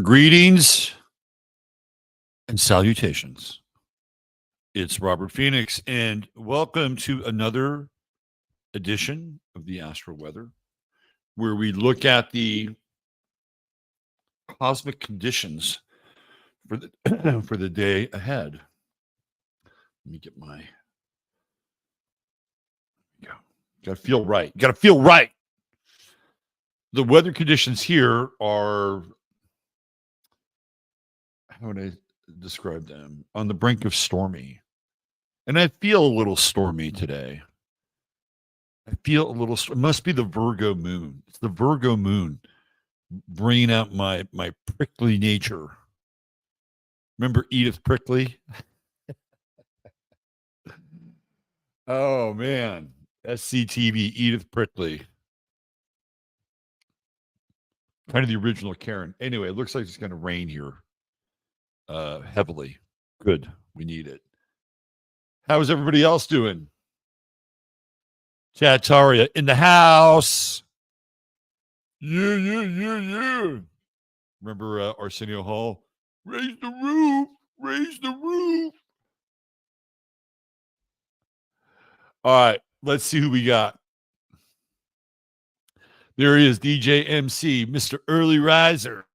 Greetings and salutations. It's Robert Phoenix, and welcome to another edition of the Astro Weather, where we look at the cosmic conditions for the for the day ahead. Let me get my Got to feel right. Got to feel right. The weather conditions here are, how would I describe them? On the brink of stormy. And I feel a little stormy today. It must be the Virgo moon. It's the Virgo moon bringing out my prickly nature. Remember Edith Prickly? Oh, man. SCTV, Edith Prickly. Kind of the original Karen. Anyway, it looks like it's going to rain here heavily. Good. We need it. How is everybody else doing? Chataria in the house. Yeah. Remember Arsenio Hall? Raise the roof. Raise the roof. All right. Let's see who we got. There he is, DJ MC, Mr. Early Riser.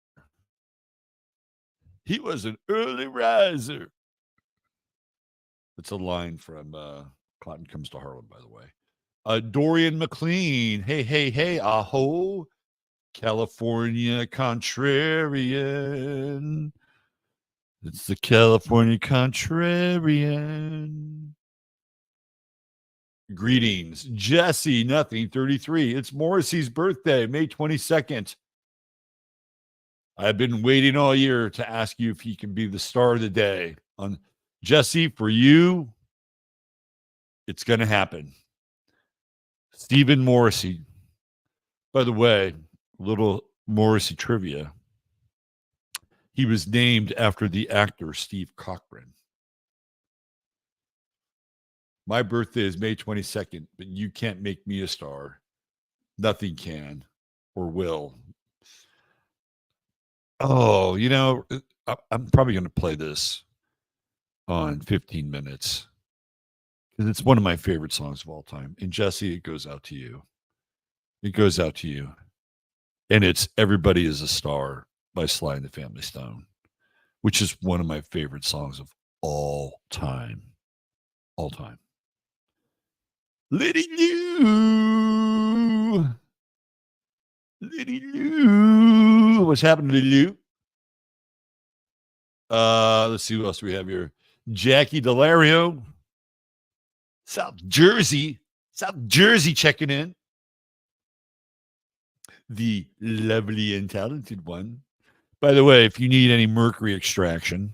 He was an early riser. That's a line from Cotton Comes to Harlem, by the way. Dorian McLean. Hey, aho. California Contrarian. It's the California Contrarian. Greetings. Jesse, nothing, 33. It's Morrissey's birthday, May 22nd. I've been waiting all year to ask you if he can be the star of the day. On Jesse, for you, it's going to happen. Stephen Morrissey. By the way, little Morrissey trivia. He was named after the actor Steve Cochran. My birthday is May 22nd, but you can't make me a star. Nothing can or will. Oh, I'm probably going to play this on 15 minutes because it's one of my favorite songs of all time. And Jesse, it goes out to you. It goes out to you. And it's Everybody is a Star by Sly and the Family Stone, which is one of my favorite songs of all time. All time. Liddy Lou. Liddy Lou. What's happening, Liddy Lou? Let's see who else we have here. Jackie Delario. South Jersey checking in. The lovely and talented one. By the way, if you need any mercury extraction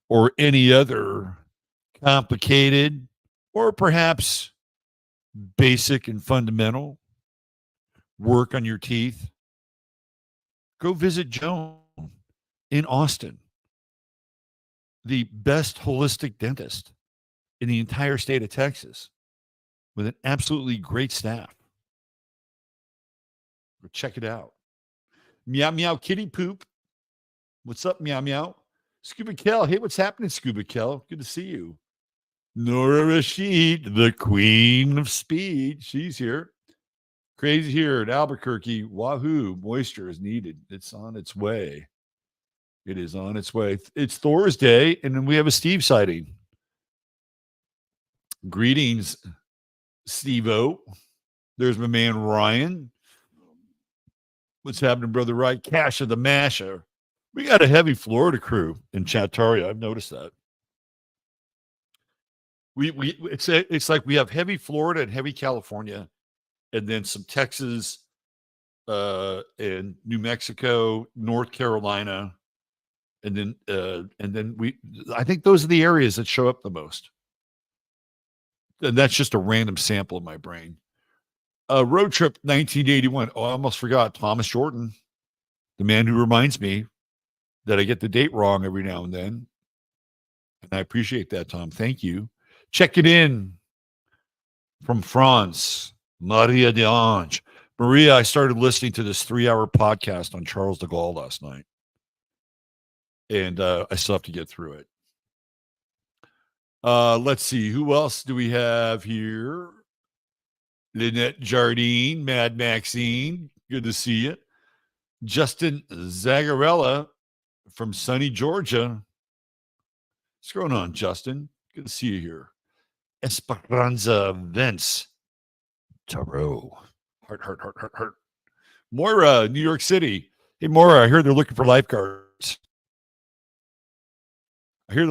or any other complicated or perhaps basic and fundamental work on your teeth, go visit Joan in Austin, the best holistic dentist in the entire state of Texas with an absolutely great staff. Go check it out. Meow Meow Kitty Poop. What's up, Meow Meow? Scuba Kel. Hey, what's happening, Scuba Kel? Good to see you. Nora Rashid, the queen of speed. She's here. Crazy here at Albuquerque. Wahoo. Moisture is needed. It's on its way. It is on its way. It's Thursday, and then we have a Steve sighting. Greetings, Steve-O. There's my man, Ryan. What's happening, Brother Wright? Cash of the Masher. We got a heavy Florida crew in Chattaria. I've noticed that. It's like we have heavy Florida and heavy California, and then some Texas, and New Mexico, North Carolina, and then I think those are the areas that show up the most. And that's just a random sample of my brain. Road trip 1981. Oh, I almost forgot. Thomas Jordan, the man who reminds me that I get the date wrong every now and then. And I appreciate that, Tom. Thank you. Check it in from France, Maria de Ange. Maria, I started listening to this 3-hour podcast on Charles de Gaulle last night. and I still have to get through it. Let's see. Who else do we have here? Lynette Jardine, Mad Maxine. Good to see you. Justin Zagarella from sunny Georgia. What's going on, Justin? Good to see you here. Esperanza Vince. Tarot. Heart. Moira, New York City. Hey, Moira, I hear they're looking for lifeguards. You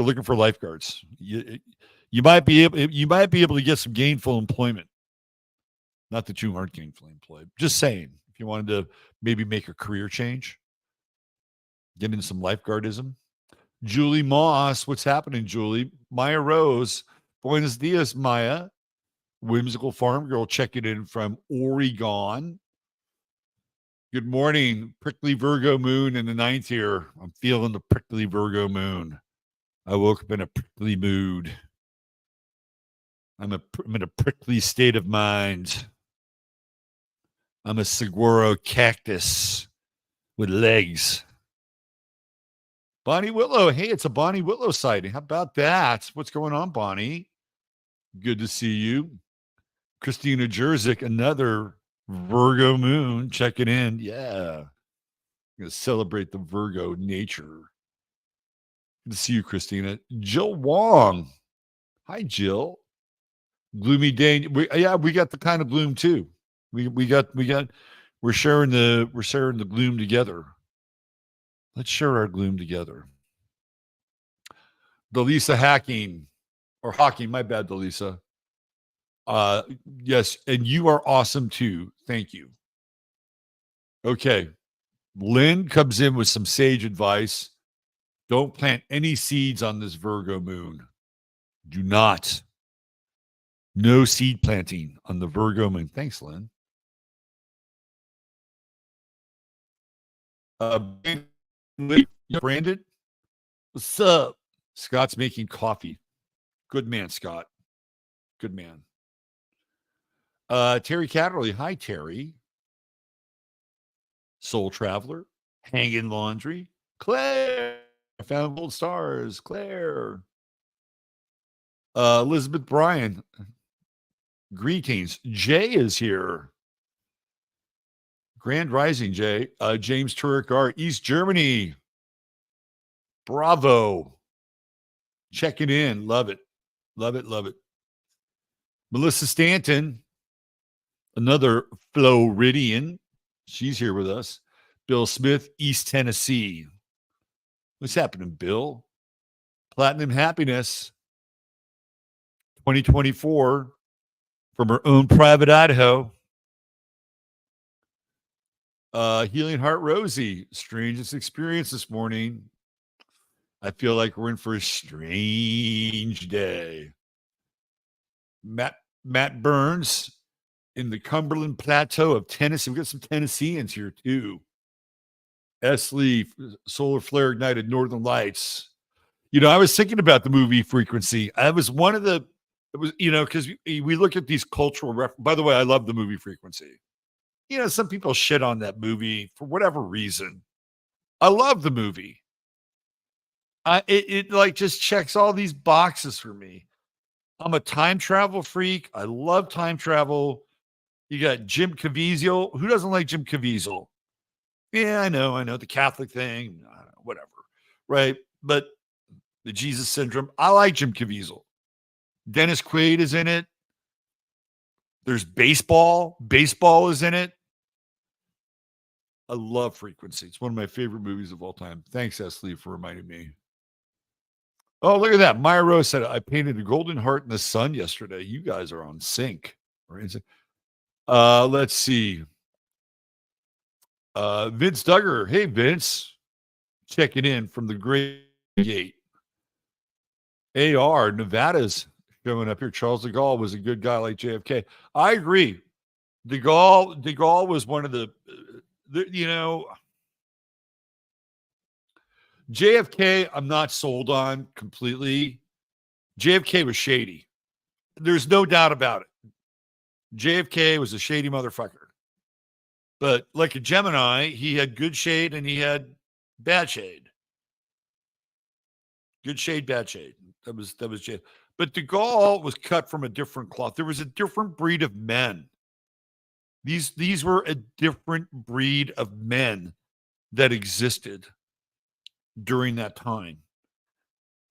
might be able to get some gainful employment. Not that you aren't gainfully employed. Just saying, if you wanted to maybe make a career change, get in some lifeguardism. Julie Moss, what's happening, Julie? Maya Rose, buenos dias, Maya. Whimsical Farm Girl checking in from Oregon. Good morning, prickly Virgo moon in the 9th here. I'm feeling the prickly Virgo moon. I woke up in a prickly mood. I'm in a prickly state of mind. I'm a saguaro cactus with legs. Bonnie Whitlow. Hey, it's a Bonnie Whitlow sighting. How about that? What's going on, Bonnie? Good to see you. Christina Jerzik, another Virgo moon checking in. Yeah. I'm going to celebrate the Virgo nature. Good to see you, Christina. Jill Wong. Hi, Jill. Gloomy day. We got the kind of gloom too. We're sharing the gloom together. Let's share our gloom together. Delisa Hawking, my bad, Delisa. Yes, and you are awesome too. Thank you. Okay. Lynn comes in with some sage advice. Don't plant any seeds on this Virgo moon. Do not. No seed planting on the Virgo moon. Thanks, Lynn. Brandon, what's up? Scott's making coffee. Good man, Scott. Good man. Terry Catterley. Hi, Terry. Soul Traveler. Hanging Laundry. Claire. I found gold stars. Claire. Elizabeth Bryan. Greetings. Jay is here. Grand Rising, Jay. James Turek Art. East Germany. Bravo. Checking in. Love it. Love it. Love it. Melissa Stanton. Another Floridian. She's here with us. Bill Smith, East Tennessee. What's happening, Bill? Platinum Happiness 2024 from her own private Idaho. Healing Heart Rosie, strangest experience this morning. I feel like we're in for a strange day. Matt Burns in the Cumberland Plateau of Tennessee. We've got some Tennesseans here too. S. Lee, Solar Flare Ignited Northern Lights. I was thinking about the movie Frequency. I was one of the, it was, because we look at these cultural references. By the way, I love the movie Frequency. Some people shit on that movie for whatever reason. I love the movie. It like just checks all these boxes for me. I'm a time travel freak. I love time travel. You got Jim Caviezel. Who doesn't like Jim Caviezel? Yeah, I know the Catholic thing, whatever, right? But the Jesus Syndrome, I like Jim Caviezel. Dennis Quaid is in it. There's baseball. Baseball is in it. I love Frequency. It's one of my favorite movies of all time. Thanks, S. Lee, for reminding me. Oh, look at that. Maya Rose said, I painted a golden heart in the sun yesterday. You guys are on sync. Let's see. Vince Duggar. Hey, Vince. Checking in from the Great Gate. AR, Nevada's showing up here. Charles de Gaulle was a good guy like JFK. I agree. De Gaulle was one of the JFK, I'm not sold on completely. JFK was shady. There's no doubt about it. JFK was a shady motherfucker. But like a Gemini, he had good shade and he had bad shade. Good shade, bad shade. That was shade. But De Gaulle was cut from a different cloth. There was a different breed of men. These were a different breed of men that existed during that time.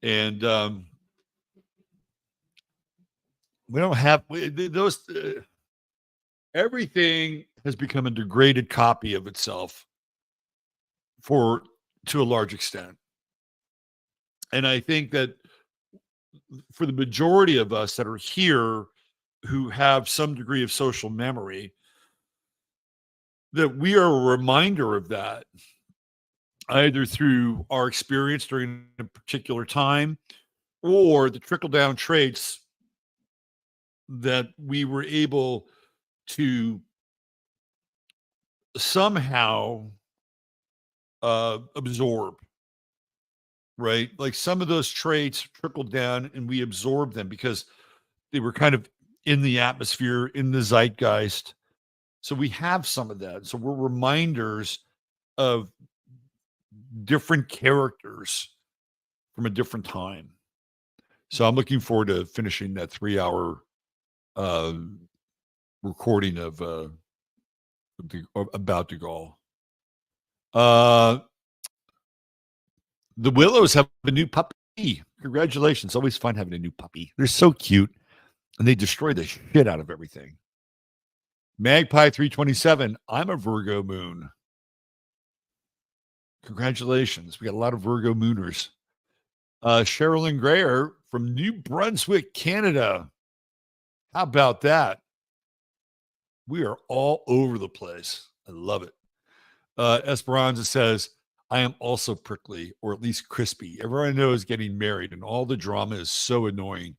And we don't have those. Everything has become a degraded copy of itself to a large extent. And I think that for the majority of us that are here who have some degree of social memory, that we are a reminder of that, either through our experience during a particular time or the trickle down traits that we were able to somehow absorb, right? Like some of those traits trickled down and we absorbed them because they were kind of in the atmosphere, in the zeitgeist. So we have some of that. So we're reminders of different characters from a different time. So I'm looking forward to finishing that 3-hour recording of about De Gaulle. The Willows have a new puppy. Congratulations. Always fun having a new puppy. They're so cute. And they destroy the shit out of everything. Magpie 327. I'm a Virgo moon. Congratulations. We got a lot of Virgo mooners. Sherilyn Grayer from New Brunswick, Canada. How about that? We are all over the place. I love it. Esperanza says, I am also prickly, or at least crispy. Everyone I know is getting married, and all the drama is so annoying.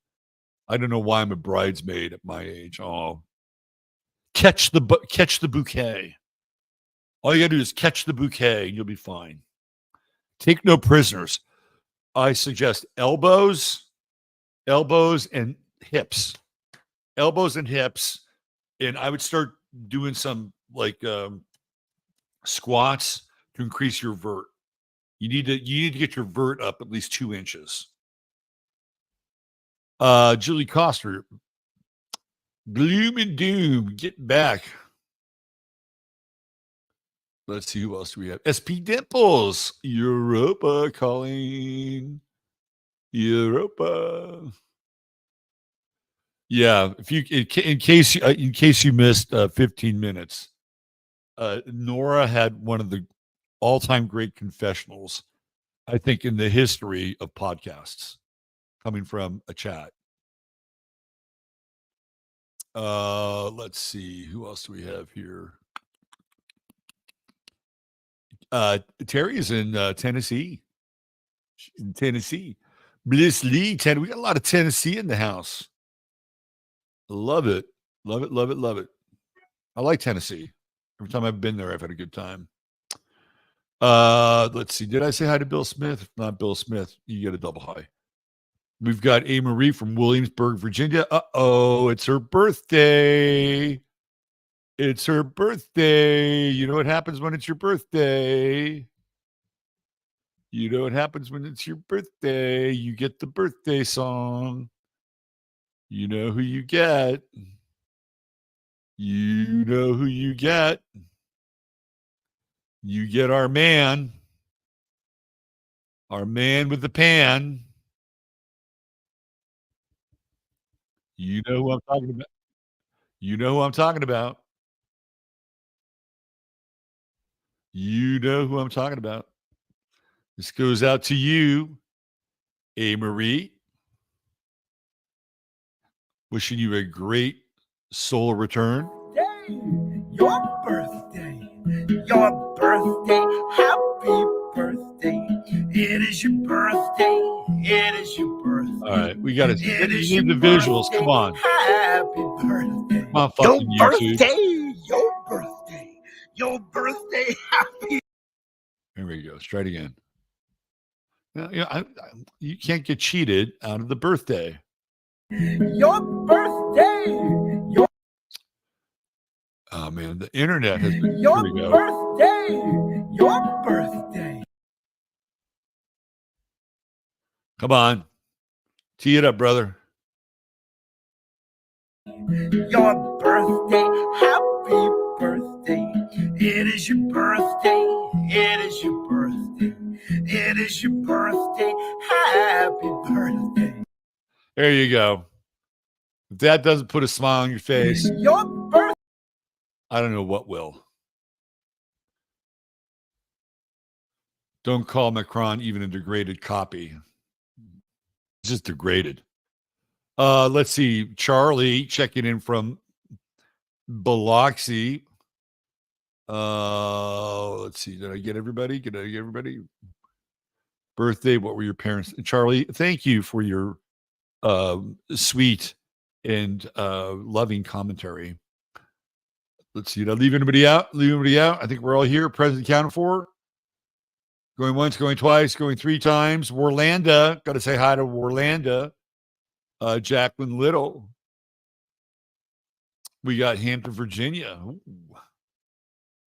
I don't know why I'm a bridesmaid at my age. Oh, catch the bouquet. All you gotta do is catch the bouquet, and you'll be fine. Take no prisoners. I suggest elbows, and hips. Elbows and hips, and I would start doing some like squats to increase your vert. You need to get your vert up at least 2 inches. Julie Coster, gloom and doom, get back. Let's see who else do we have. SP Dimples, Europa calling. Europa. Yeah, if you in case you missed 15 minutes, Nora had one of the all-time great confessionals, I think, in the history of podcasts, coming from a chat. Let's see, who else do we have here? Terry is in Tennessee. In Tennessee. Bliss Lee, we got a lot of Tennessee in the house. Love it. Love it, love it, love it. I like Tennessee. Every time I've been there, I've had a good time. Let's see. Did I say hi to Bill Smith? If not Bill Smith, you get a double hi. We've got A. Marie from Williamsburg, Virginia. Uh-oh, it's her birthday. It's her birthday. You know what happens when it's your birthday? You know what happens when it's your birthday? You get the birthday song. You know who you get. You know who you get. You get our man with the pan. You know who I'm talking about. You know who I'm talking about. You know who I'm talking about. This goes out to you, A. Marie. Wishing you a great solar return. Your birthday, happy birthday. It is your birthday. It is your birthday. All right, we got to need the visuals. Come on. Happy birthday. Come on, fucking YouTube. Your birthday, happy. There we go. Let's try it again. Now, you can't get cheated out of the birthday. Your birthday. Oh, man, the internet has been. Your birthday. Your birthday. Come on. Tee it up, brother. Your birthday, happy birthday. It is your birthday. It is your birthday. It is your birthday. Happy birthday. There you go. If that doesn't put a smile on your face, Your birthday. I don't know what will. Don't call Macron even a degraded copy. It's just degraded. Let's see. Charlie checking in from Biloxi. Let's see. Did I get everybody? Did I get everybody? Birthday. What were your parents? Charlie, thank you for your sweet and loving commentary. Let's see. Did I leave anybody out? Leave anybody out? I think we're all here. Present accounted for. Going once, going twice, going three times. Warlanda. Got to say hi to Warlanda. Jacqueline Little. We got Hampton, Virginia.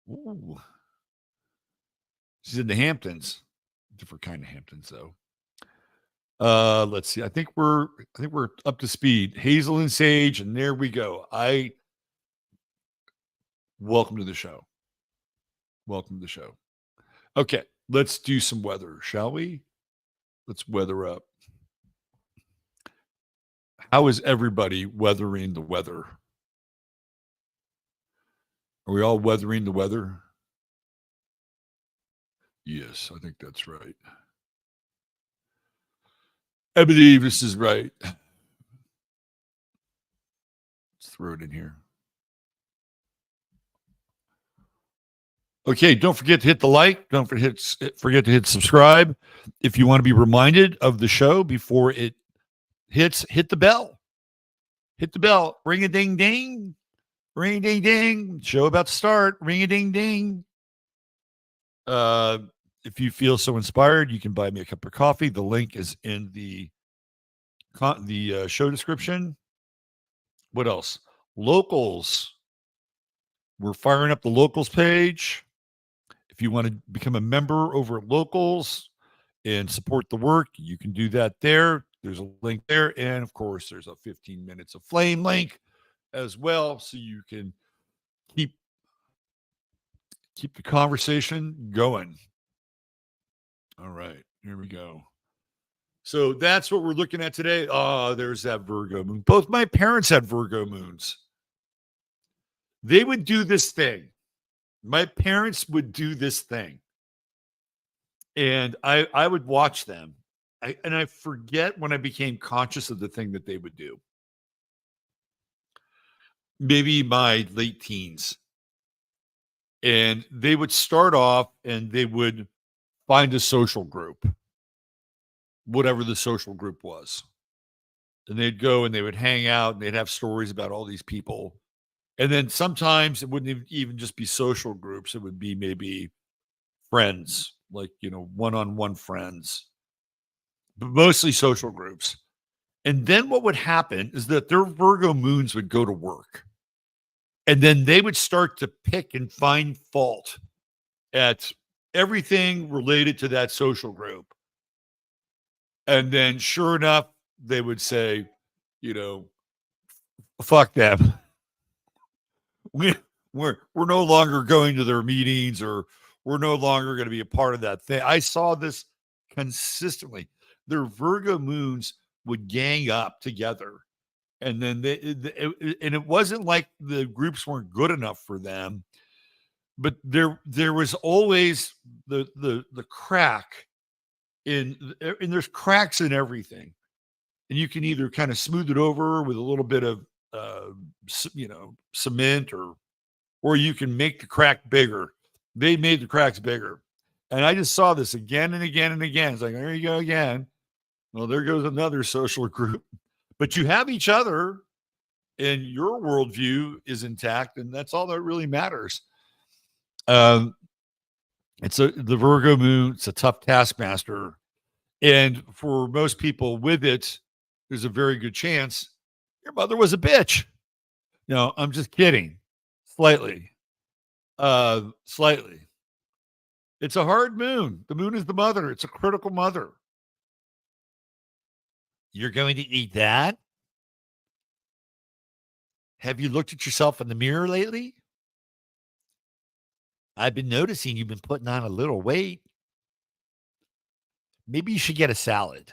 Ooh. She's in the Hamptons. Different kind of Hamptons, though. Let's see. I think we're up to speed. Hazel and Sage, and there we go. Welcome to the show. Welcome to the show. Okay, let's do some weather, shall we? Let's weather up. How is everybody weathering the weather? Are we all weathering the weather? Yes, I think that's right. I believe this is right. Let's throw it in here. Okay, don't forget to hit the like. Don't forget to hit subscribe. If you want to be reminded of the show before it hits, hit the bell. Hit the bell. Ring a ding ding. Ring a ding ding. Show about to start. Ring a ding ding. If you feel so inspired, you can buy me a cup of coffee. The link is in the show description. What else? Locals. We're firing up the locals page. If you want to become a member over at Locals and support the work, you can do that there. There's a link there. And of course, there's a 15 minutes of flame link as well. So you can keep the conversation going. All right, here we go. So that's what we're looking at today. Oh, there's that Virgo moon. Both my parents had Virgo moons. They would do this thing. My parents would do this thing. And I would watch them. I forget when I became conscious of the thing that they would do. Maybe my late teens. And they would start off and they would find a social group, whatever the social group was. And they'd go and they would hang out and they'd have stories about all these people. And then sometimes it wouldn't even just be social groups. It would be maybe friends, like, one-on-one friends, but mostly social groups. And then what would happen is that their Virgo moons would go to work. And then they would start to pick and find fault at everything related to that social group. And then sure enough, they would say, fuck them. We're no longer going to their meetings, or we're no longer going to be a part of that thing. I saw this consistently. Their Virgo moons would gang up together, and then it wasn't like the groups weren't good enough for them, but there was always the crack and there's cracks in everything, and you can either kind of smooth it over with a little bit of cement, or you can make the crack bigger. They made the cracks bigger. And I just saw this again and again and again. It's like, there you go again. Well, there goes another social group. But you have each other, and your worldview is intact, and that's all that really matters. The Virgo moon. It's a tough taskmaster. And for most people with it, there's a very good chance your mother was a bitch. No, I'm just kidding. Slightly. Slightly. It's a hard moon. The moon is the mother. It's a critical mother. You're going to eat that? Have you looked at yourself in the mirror lately? I've been noticing you've been putting on a little weight. Maybe you should get a salad.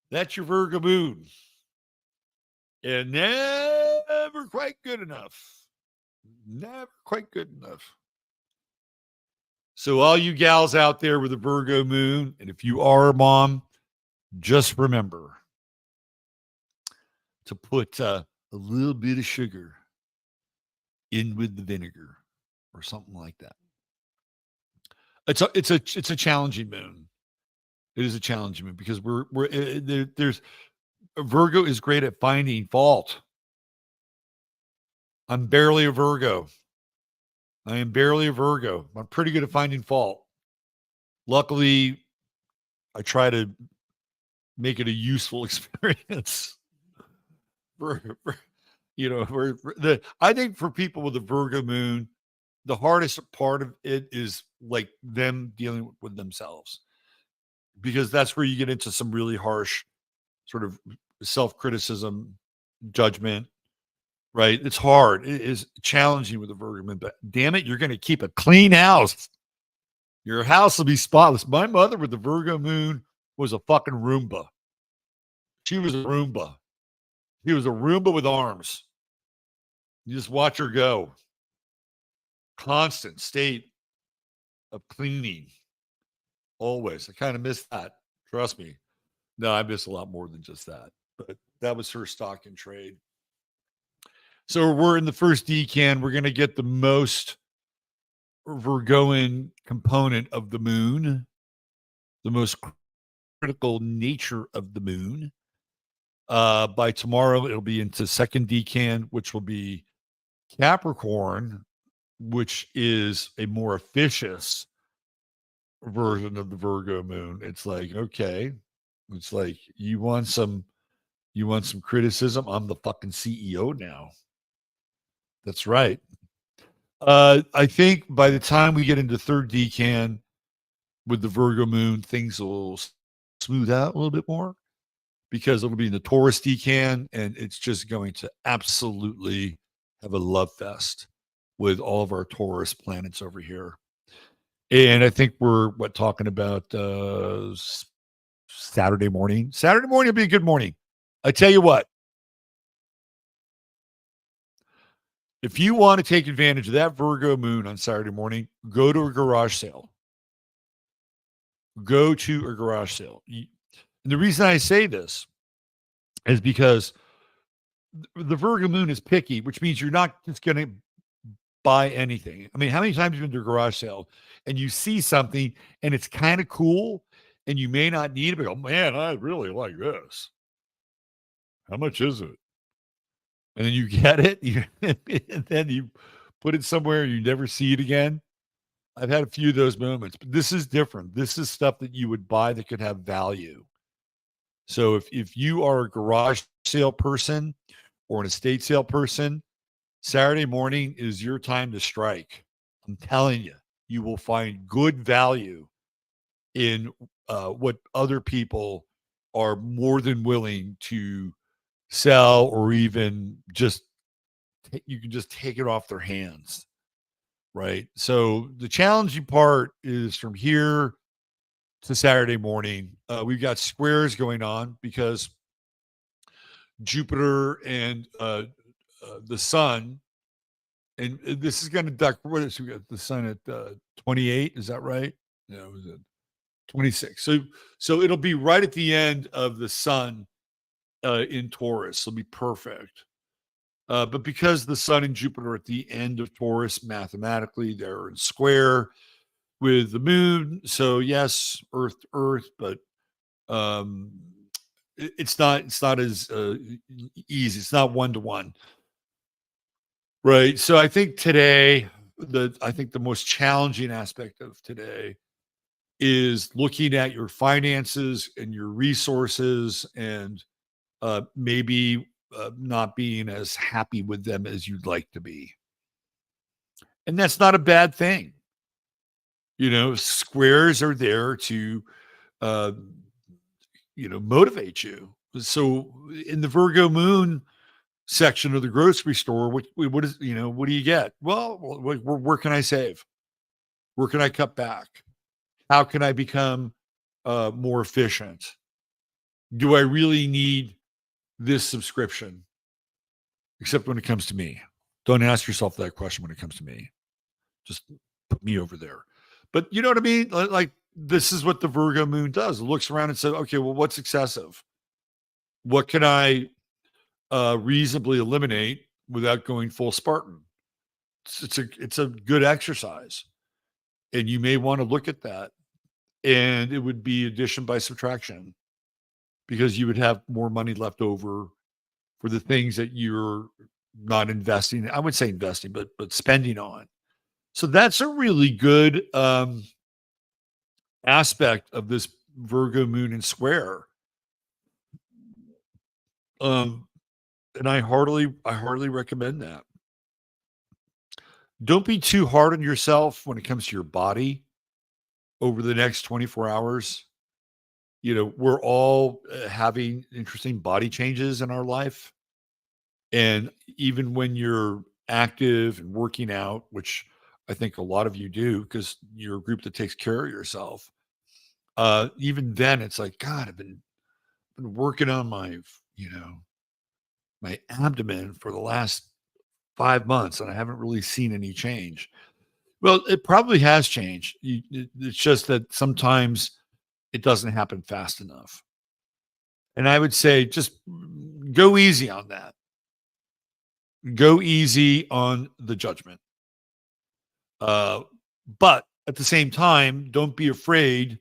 That's your Virgo moon. And never quite good enough. Never quite good enough. So, all you gals out there with a Virgo moon, and if you are a mom, just remember to put a little bit of sugar in with the vinegar or something like that. It's a challenging moon. It is a challenging moon because there's Virgo is great at finding fault. I'm barely a Virgo. I am barely a Virgo. I'm pretty good at finding fault. Luckily, I try to make it a useful experience. I think for people with a Virgo moon, the hardest part of it is like them dealing with themselves, because that's where you get into some really harsh sort of self-criticism, judgment, right? It's hard. It is challenging with a Virgo moon, but damn it, you're going to keep a clean house. Your house will be spotless. My mother with the Virgo moon was a fucking Roomba. She was a Roomba. She was a Roomba with arms. You just watch her go. Constant state of cleaning. Always. I kind of miss that. Trust me. No, I miss a lot more than just that. But that was her stock in trade. So we're in the first decan. We're going to get the most Virgoan component of the moon, the most critical nature of the moon. By tomorrow, it'll be into second decan, which will be Capricorn, which is a more officious version of the Virgo moon. It's like, okay, it's like you want some criticism. I'm the fucking CEO now. That's right. I think by the time we get into third decan with the Virgo moon, things will smooth out a little bit more, because it'll be in the Taurus decan, and it's just going to absolutely have a love fest with all of our Taurus planets over here. And I think we're talking about Saturday morning. Saturday morning will be a good morning. I tell you what, if you want to take advantage of that Virgo moon on Saturday morning, go to a garage sale. Go to a garage sale. And the reason I say this is because the Virgo moon is picky, which means you're not just going to buy anything. I mean, how many times have you been to a garage sale and you see something and it's kind of cool and you may not need it, but oh man, I really like this. How much is it? And then you get it, and then you put it somewhere and you never see it again. I've had a few of those moments, but this is different. This is stuff that you would buy that could have value. So if you are a garage sale person or an estate sale person, Saturday morning is your time to strike. I'm telling you, you will find good value in what other people are more than willing to sell, or even just you can just take it off their hands, right? So the challenging part is from here to Saturday morning. We've got squares going on because Jupiter and the sun, and this is going to duck. What is we got the sun at 28? Is that right? No, was it 26? So it'll be right at the end of the sun in Taurus. It'll be perfect. But because the sun and Jupiter are at the end of Taurus, mathematically they're in square with the moon. So yes, Earth to Earth, but it's not as easy. It's not 1-to-1, right? So I think today, the most challenging aspect of today is looking at your finances and your resources, and maybe not being as happy with them as you'd like to be. And that's not a bad thing. Squares are there to motivate you. So in the Virgo moon section of the grocery store, what is, what do you get? Well, where can I save? Where can I cut back? How can I become more efficient? Do I really need this subscription? Except when it comes to me. Don't ask yourself that question when it comes to me. Just put me over there. But you know what I mean? Like, this is what the Virgo moon does. It looks around and says, okay, well, what's excessive? What can I reasonably eliminate without going full Spartan? It's a good exercise. And you may want to look at that. And it would be addition by subtraction, because you would have more money left over for the things that you're not investing. I would say investing, but spending on. So that's a really good aspect of this Virgo moon and square. And I heartily recommend that. Don't be too hard on yourself when it comes to your body over the next 24 hours. We're all having interesting body changes in our life. And even when you're active and working out, which I think a lot of you do because you're a group that takes care of yourself, even then it's like, God, I've been working on my abdomen for the last 5 months and I haven't really seen any change. Well, it probably has changed. It's just that sometimes it doesn't happen fast enough. And I would say just go easy on that. Go easy on the judgment. But at the same time, don't be afraid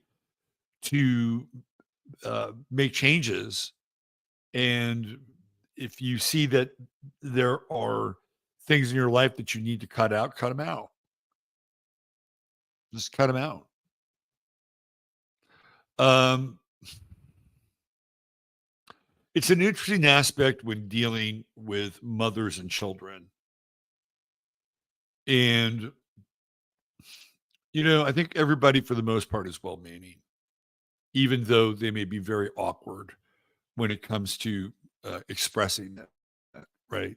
to make changes. And if you see that there are things in your life that you need to cut out, cut them out. Just cut them out. It's an interesting aspect when dealing with mothers and children. And, I think everybody for the most part is well-meaning, even though they may be very awkward when it comes to expressing that, right?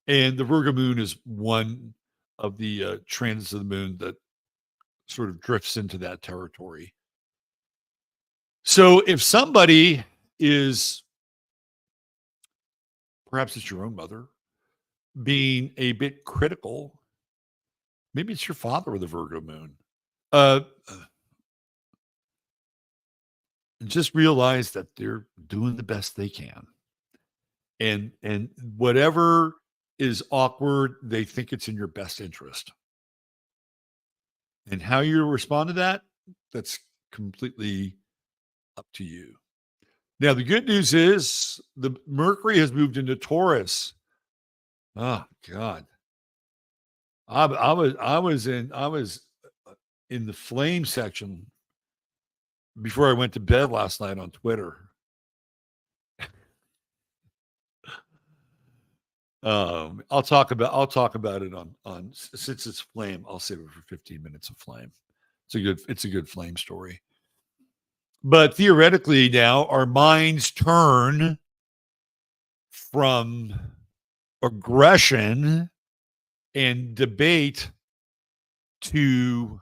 And the Virgo moon is one of the transits of the moon that sort of drifts into that territory. So if somebody is, perhaps it's your own mother, being a bit critical, maybe it's your father with the Virgo moon. Just realize that they're doing the best they can. And whatever is awkward, they think it's in your best interest. And how you respond to that, that's completely up to you. Now, the good news is the Mercury has moved into Taurus. Oh God. I was in the flame section before I went to bed last night on Twitter. I'll talk about it on since it's flame. I'll save it for 15 minutes of flame. It's a good flame story. But theoretically now our minds turn from aggression and debate to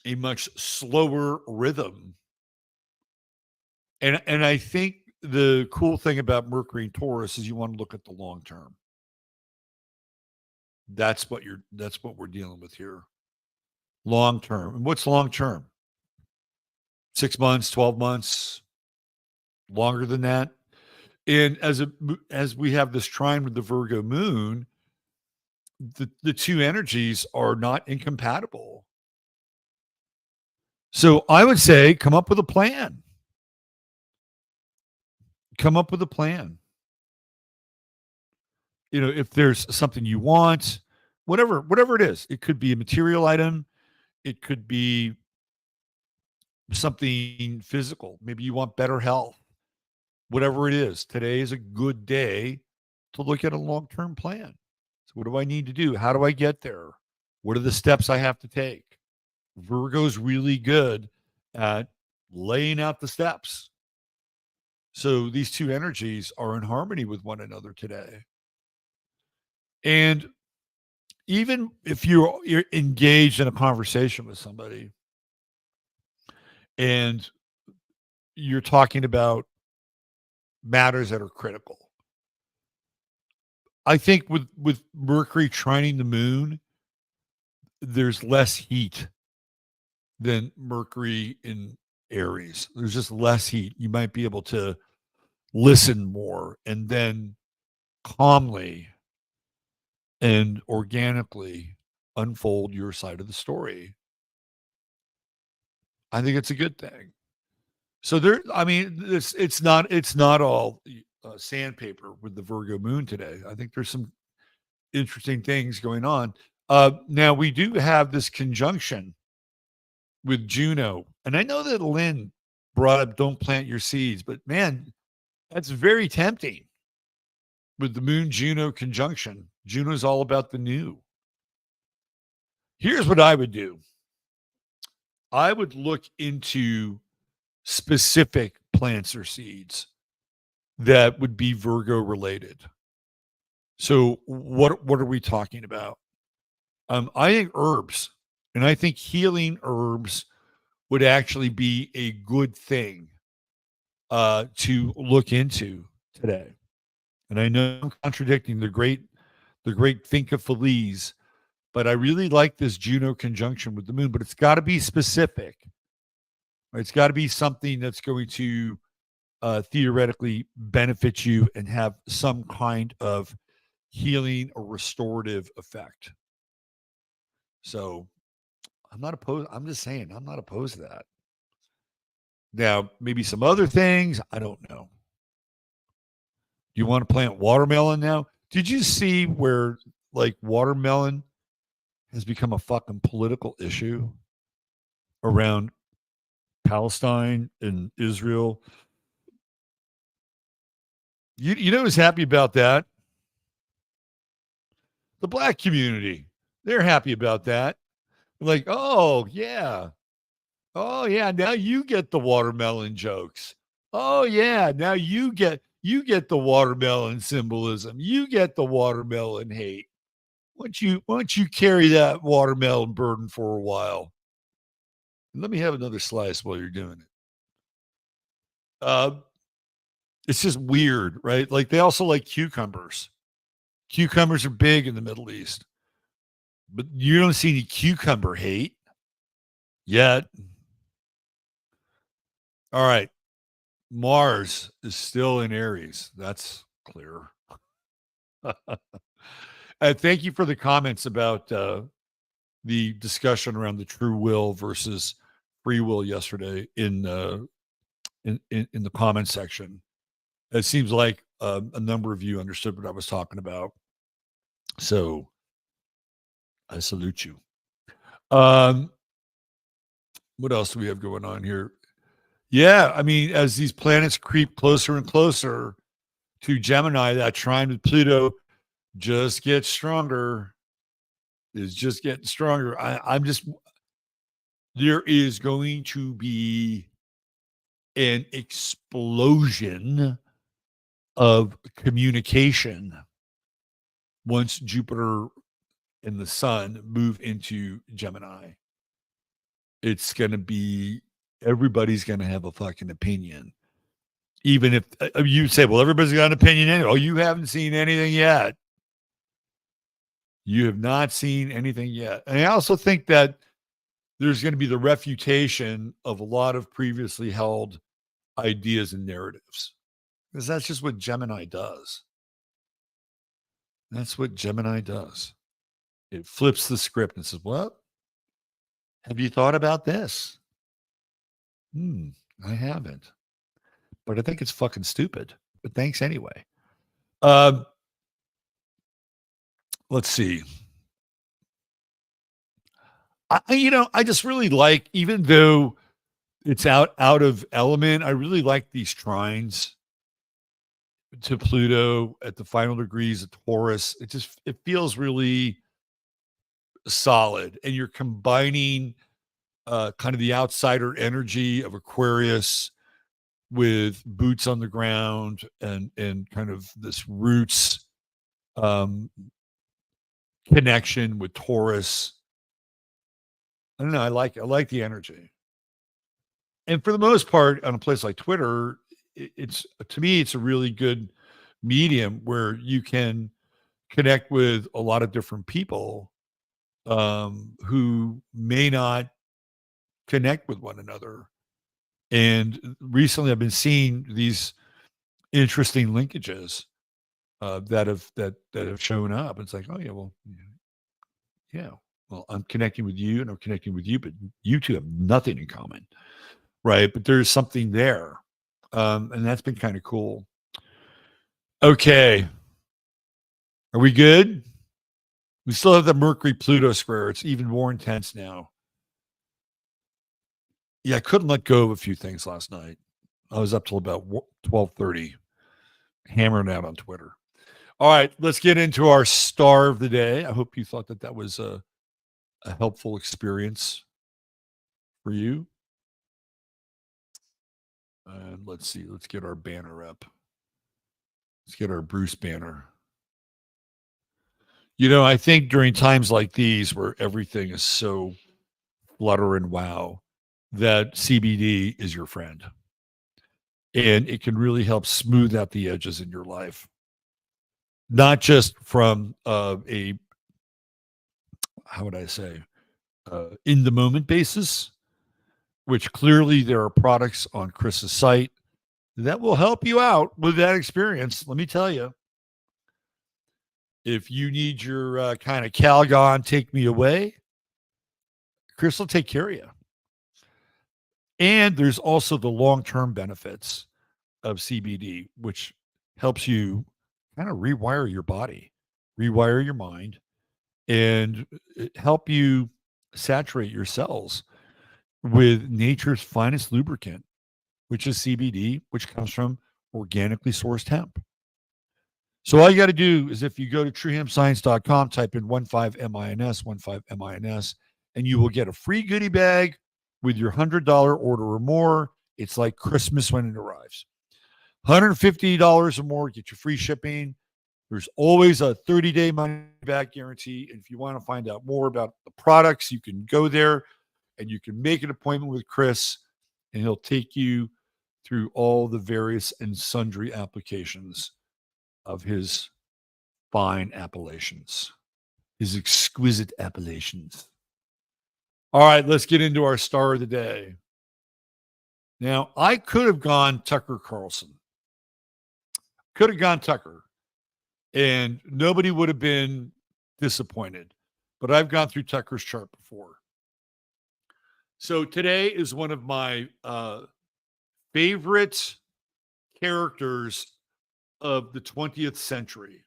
a much slower rhythm. And I think the cool thing about Mercury and Taurus is you want to look at the long term. That's what we're dealing with here. Long term. And what's long term? 6 months, 12 months, longer than that. And as we have this trine with the Virgo moon, the two energies are not incompatible. So I would say come up with a plan. Come up with a plan. If there's something you want, whatever it is, it could be a material item. It could be something physical. Maybe you want better health. Whatever it is, today is a good day to look at a long-term plan. So what do I need to do? How do I get there? What are the steps I have to take? Virgo's really good at laying out the steps. So these two energies are in harmony with one another today. And even if you're engaged in a conversation with somebody and you're talking about matters that are critical, I think with Mercury trining the moon, there's less heat than Mercury in Aries. There's just less heat. You might be able to listen more and then calmly and organically unfold your side of the story. I think it's a good thing. So there, I mean, it's not all sandpaper with the Virgo moon today. I think there's some interesting things going on. Now we do have this conjunction with Juno, and I know that Lynn brought up "Don't plant your seeds," but man, that's very tempting with the Moon Juno conjunction. Juno's all about the new. Here's what I would do. I would look into specific plants or seeds that would be Virgo related. So what are we talking about? I think herbs, and I think healing herbs would actually be a good thing to look into today. And I know I'm contradicting the great Finca Feliz, but I really like this Juno conjunction with the moon. But it's got to be specific. It's got to be something that's going to theoretically benefit you and have some kind of healing or restorative effect. So I'm not opposed. I'm just saying I'm not opposed to that. Now, maybe some other things, I don't know. Do you want to plant watermelon now? Did you see where like watermelon has become a fucking political issue around Palestine and Israel? You know who's happy about that? The black community. They're happy about that. Like, oh yeah. Oh yeah, now you get the watermelon jokes. Oh yeah, now you get the watermelon symbolism. You get the watermelon hate. Once you carry that watermelon burden for a while. Let me have another slice while you're doing it. It's just weird, right? Like they also like cucumbers. Cucumbers are big in the Middle East, but you don't see any cucumber hate yet. All right. Mars is still in Aries. That's clear. Thank you for the comments about the discussion around the true will versus free will yesterday in the comment section. It seems like a number of you understood what I was talking about. So I salute you. What else do we have going on here? Yeah, I mean, as these planets creep closer and closer to Gemini, that trine with Pluto just gets stronger. Is just getting stronger. There is going to be an explosion of communication once Jupiter and the sun move into Gemini. It's going to be, everybody's going to have a fucking opinion. Even if you say, well, everybody's got an opinion anyway. Oh, you haven't seen anything yet. You have not seen anything yet. And I also think that there's going to be the refutation of a lot of previously held ideas and narratives. Because that's just what Gemini does. That's what Gemini does. It flips the script and says, well, have you thought about this? I haven't. But I think it's fucking stupid. But thanks anyway. Let's see. I just really like, even though it's out of element, I really like these trines to Pluto at the final degrees of Taurus. It feels really solid, and you're combining kind of the outsider energy of Aquarius with boots on the ground and kind of this roots um, connection with Taurus. I don't know. I like the energy. And for the most part, on a place like Twitter, it's to me, it's a really good medium where you can connect with a lot of different people who may not connect with one another. And recently, I've been seeing these interesting linkages that have shown up. It's like, oh yeah, well, yeah, well, I'm connecting with you, and I'm connecting with you, but you two have nothing in common, right? But there's something there, and that's been kind of cool. Okay, are we good? We still have the Mercury Pluto square. It's even more intense now. Yeah, I couldn't let go of a few things last night. I was up till about 12:30, hammering out on Twitter. All right, let's get into our star of the day. I hope you thought that was a helpful experience for you. And let's see, let's get our banner up. Let's get our Bruce banner. I think during times like these where everything is so flutter and wow, that CBD is your friend. And it can really help smooth out the edges in your life. Not just from how would I say, in the moment basis, which clearly there are products on Chris's site that will help you out with that experience. Let me tell you, if you need your kind of Calgon, take me away, Chris will take care of you. And there's also the long-term benefits of CBD, which helps you kind of rewire your body, rewire your mind, and help you saturate your cells with nature's finest lubricant, which is CBD, which comes from organically sourced hemp. So all you got to do is if you go to truehempscience.com, type in 15MINS, and you will get a free goodie bag with your $100 order or more. It's like Christmas when it arrives. $150 or more, get your free shipping. There's always a 30-day money-back guarantee. And if you want to find out more about the products, you can go there and you can make an appointment with Chris, and he'll take you through all the various and sundry applications of his fine appellations, his exquisite appellations. All right, let's get into our star of the day. Now, I could have gone Tucker Carlson. Could have gone Tucker, and nobody would have been disappointed. But I've gone through Tucker's chart before. So today is one of my favorite characters of the 20th century.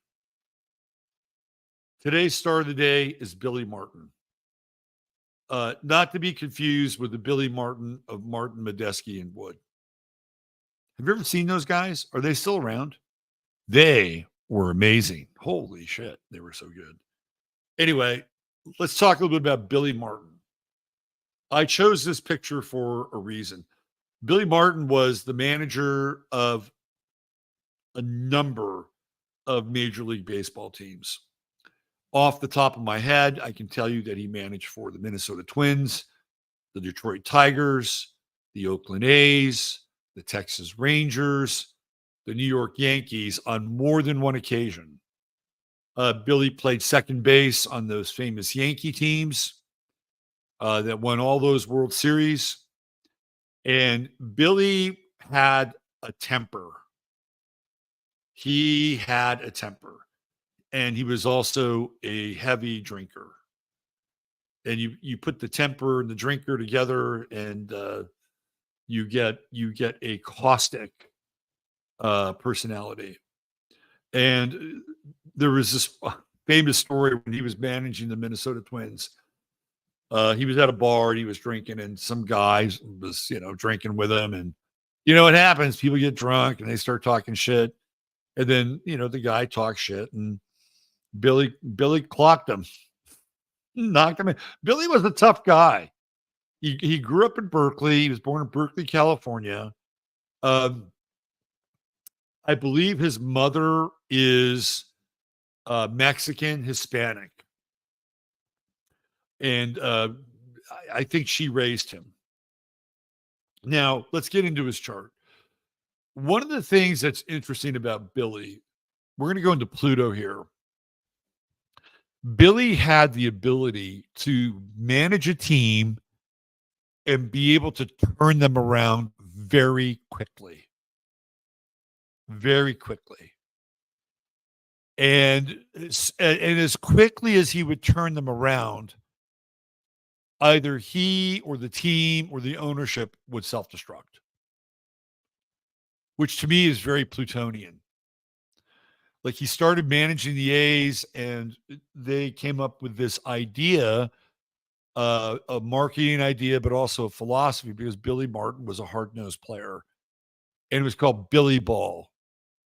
Today's star of the day is Billy Martin. Not to be confused with the Billy Martin of Martin, Medeski, and Wood. Have you ever seen those guys? Are they still around? They were amazing. Holy shit. They were so good. Anyway, let's talk a little bit about Billy Martin. I chose this picture for a reason. Billy Martin was the manager of a number of Major League Baseball teams. Off the top of my head, I can tell you that he managed for the Minnesota Twins, the Detroit Tigers, the Oakland A's, the Texas Rangers, the New York Yankees on more than one occasion. Billy played second base on those famous Yankee teams that won all those World Series. And Billy had a temper. He had a temper. And he was also a heavy drinker. And you put the temper and the drinker together, and you get a caustic personality. And there was this famous story when he was managing the Minnesota Twins. He was at a bar and he was drinking, and some guy was, drinking with him. And what happens? People get drunk and they start talking shit. And then, the guy talks shit, and Billy clocked him, knocked him in. Billy was a tough guy. He grew up in Berkeley. He was born in Berkeley, California. Um, I believe his mother is Mexican, Hispanic, and I think she raised him. Now, let's get into his chart. One of the things that's interesting about Billy, we're going to go into Pluto here. Billy had the ability to manage a team and be able to turn them around very quickly. Very quickly. And as quickly as he would turn them around, either he or the team or the ownership would self-destruct, which to me is very Plutonian. Like he started managing the A's and they came up with this idea, a marketing idea, but also a philosophy, because Billy Martin was a hard-nosed player and it was called Billy Ball.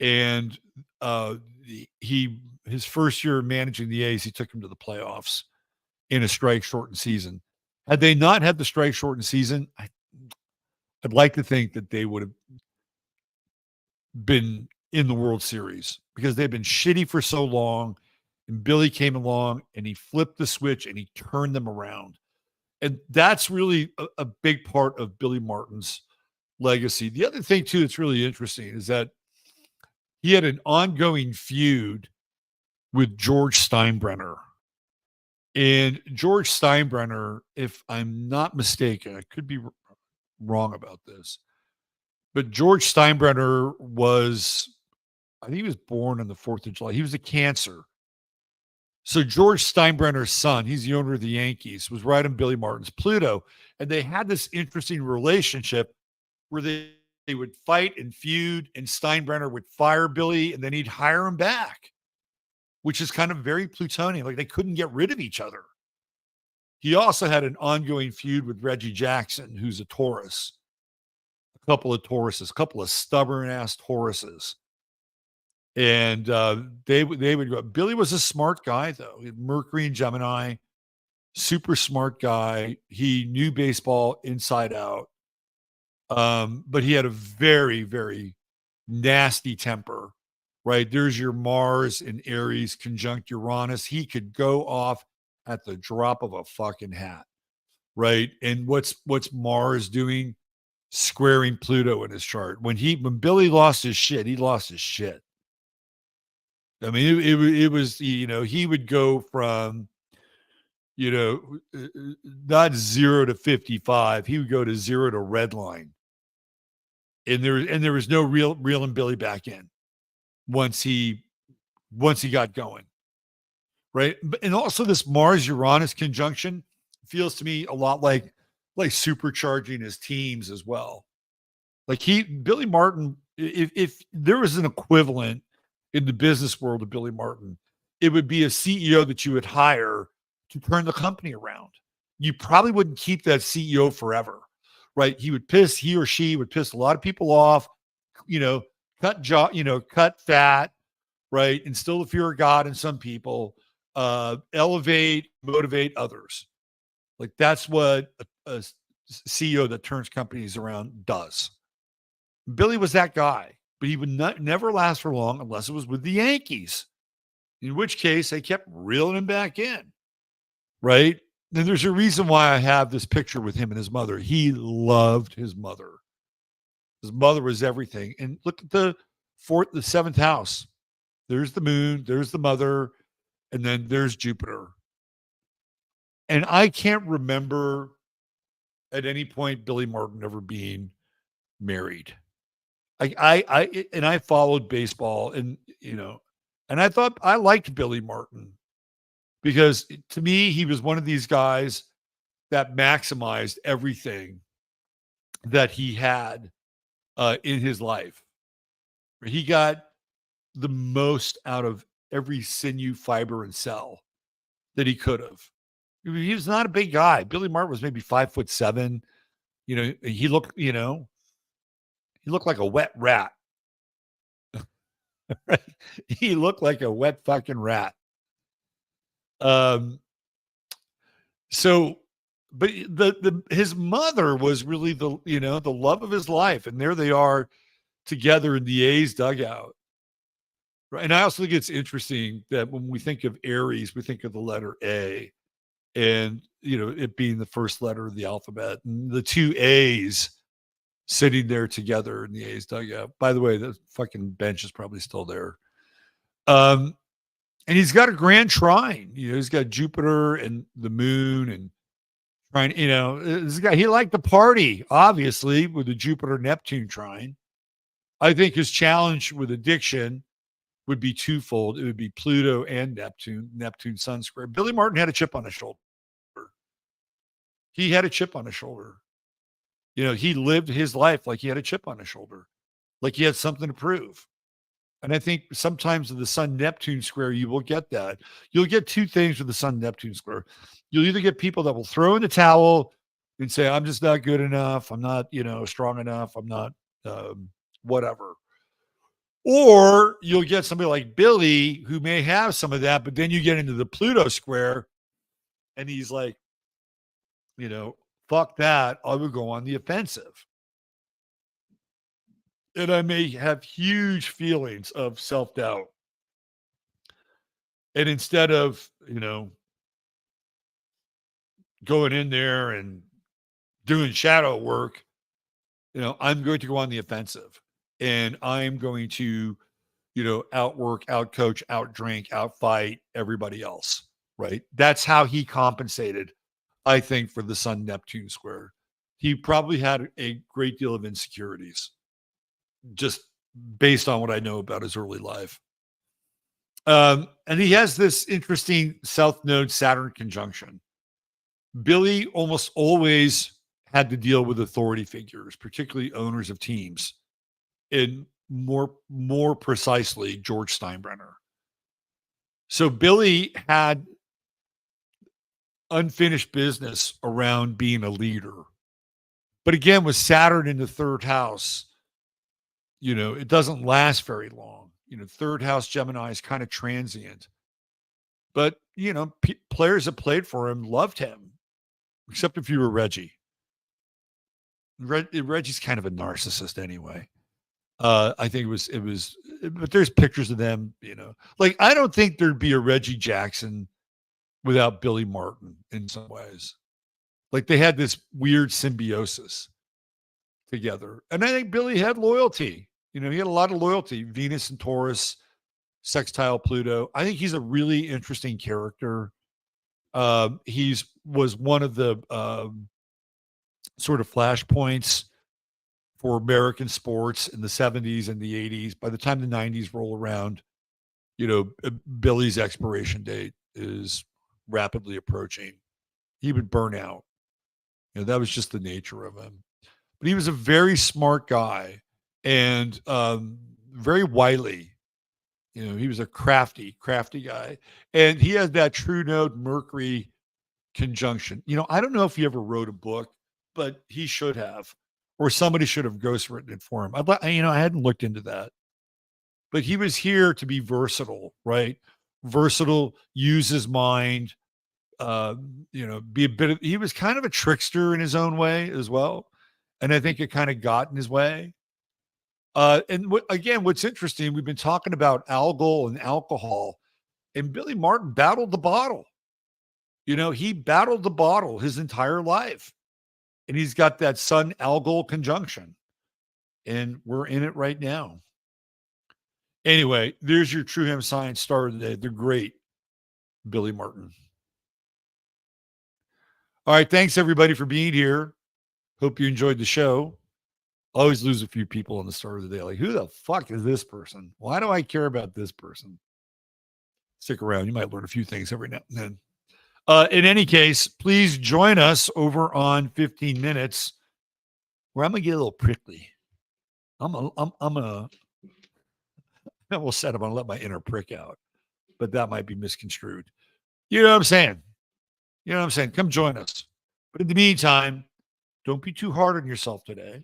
And his first year managing the A's, he took him to the playoffs in a strike-shortened season. Had they not had the strike-shortened season, I'd like to think that they would have been in the World Series, because they've been shitty for so long. And Billy came along and he flipped the switch and he turned them around. And that's really a big part of Billy Martin's legacy. The other thing, too, that's really interesting is that he had an ongoing feud with George Steinbrenner. And George Steinbrenner, if I'm not mistaken, I could be wrong about this, but George Steinbrenner I think he was born on the 4th of July. He was a Cancer. So George Steinbrenner's son, he's the owner of the Yankees, was right on Billy Martin's Pluto. And they had this interesting relationship where they would fight and feud, and Steinbrenner would fire Billy and then he'd hire him back, which is kind of very Plutonian. Like they couldn't get rid of each other. He also had an ongoing feud with Reggie Jackson, who's a Taurus. A couple of stubborn-ass Tauruses. And they would go. Billy was a smart guy, though. He had Mercury and Gemini, super smart guy. He knew baseball inside out. But he had a very, very nasty temper, right? There's your Mars in Aries conjunct Uranus. He could go off at the drop of a fucking hat, right? And what's Mars doing? Squaring Pluto in his chart. When Billy lost his shit, he lost his shit. I mean, it was, he would go from, not 0 to 55. He would go to 0 to red line. And there was no reeling Billy back in once he got going. Right. And also this Mars Uranus conjunction feels to me a lot like supercharging his teams as well. Like Billy Martin, if there was an equivalent in the business world of Billy Martin, it would be a CEO that you would hire to turn the company around. You probably wouldn't keep that CEO forever, right? He or she would piss a lot of people off, cut fat, right? Instill the fear of God in some people, elevate, motivate others. Like that's what a CEO that turns companies around does. Billy was that guy, but he would never last for long unless it was with the Yankees, in which case they kept reeling him back in, right? And there's a reason why I have this picture with him and his mother. He loved his mother. His mother was everything. And look at the 7th house. There's the moon, there's the mother, and then there's Jupiter. And I can't remember at any point Billy Martin ever being married. I followed baseball, and and I thought I liked Billy Martin because to me he was one of these guys that maximized everything that he had in his life. He got the most out of every sinew, fiber, and cell that he could have. He was not a big guy. Billy Martin was maybe 5'7". He looked like a wet rat. Right? He looked like a wet fucking rat. So but his mother was really the love of his life, and there they are together in the A's dugout. Right. And I also think it's interesting that when we think of Aries, we think of the letter A, and it being the first letter of the alphabet, and the two A's sitting there together in the A's dugout. By the way, the fucking bench is probably still there. And he's got a grand trine. He's got Jupiter and the moon and trine. This guy, he liked to party, obviously, with the Jupiter Neptune trine. I think his challenge with addiction would be twofold. It would be Pluto and Neptune Sun square. Billy Martin had a chip on his shoulder. He had a chip on his shoulder. He lived his life like he had a chip on his shoulder, like he had something to prove. And I think sometimes with the Sun Neptune square, you will get that. You'll get two things with the Sun Neptune square. You'll either get people that will throw in the towel and say, I'm just not good enough. I'm not, strong enough. I'm not whatever. Or you'll get somebody like Billy who may have some of that, but then you get into the Pluto square and he's like, fuck that. I would go on the offensive. And I may have huge feelings of self-doubt. And instead of, going in there and doing shadow work, I'm going to go on the offensive. And I'm going to, outwork, outcoach, outdrink, outfight everybody else, right? That's how he compensated, I think, for the Sun Neptune square. He probably had a great deal of insecurities, just based on what I know about his early life. And he has this interesting South Node Saturn conjunction. Billy almost always had to deal with authority figures, particularly owners of teams, and more precisely, George Steinbrenner. So Billy had unfinished business around being a leader. But again, with Saturn in the third house, it doesn't last very long. Third house Gemini is kind of transient. But, players that played for him loved him, except if you were Reggie. Reggie's kind of a narcissist anyway. I think it was, but there's pictures of them, like, I don't think there'd be a Reggie Jackson without Billy Martin in some ways. Like, they had this weird symbiosis together. And I think Billy had loyalty. He had a lot of loyalty. Venus and Taurus, sextile Pluto. I think he's a really interesting character. He's was one of the sort of flashpoints for American sports in the 70s and the 80s. By the time the 90s roll around, Billy's expiration date is rapidly approaching. He would burn out. That was just the nature of him. But he was a very smart guy and very wily. He was a crafty guy. And he had that true node Mercury conjunction. I don't know if he ever wrote a book, but he should have. Or somebody should have ghostwritten it for him. I hadn't looked into that. But he was here to be versatile, right? Versatile, use his mind, be a bit of, he was kind of a trickster in his own way as well. And I think it kind of got in his way. And again, what's interesting, we've been talking about alcohol and alcohol, and Billy Martin battled the bottle. He battled the bottle his entire life. And he's got that Sun algol conjunction. And we're in it right now. Anyway, there's your True Hemp Science star of the day. The great Billy Martin. All right. Thanks, everybody, for being here. Hope you enjoyed the show. Always lose a few people on the start of the day. Like, who the fuck is this person? Why do I care about this person? Stick around. You might learn a few things every now and then. In any case, please join us over on 15 Minutes, where I'm going to get a little prickly. I'm going to let my inner prick out, but that might be misconstrued. You know what I'm saying? Come join us. But in the meantime, don't be too hard on yourself today.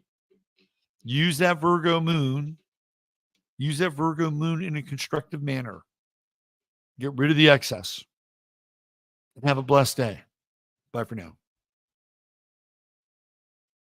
Use that Virgo moon. Use that Virgo moon in a constructive manner. Get rid of the excess. And have a blessed day. Bye for now.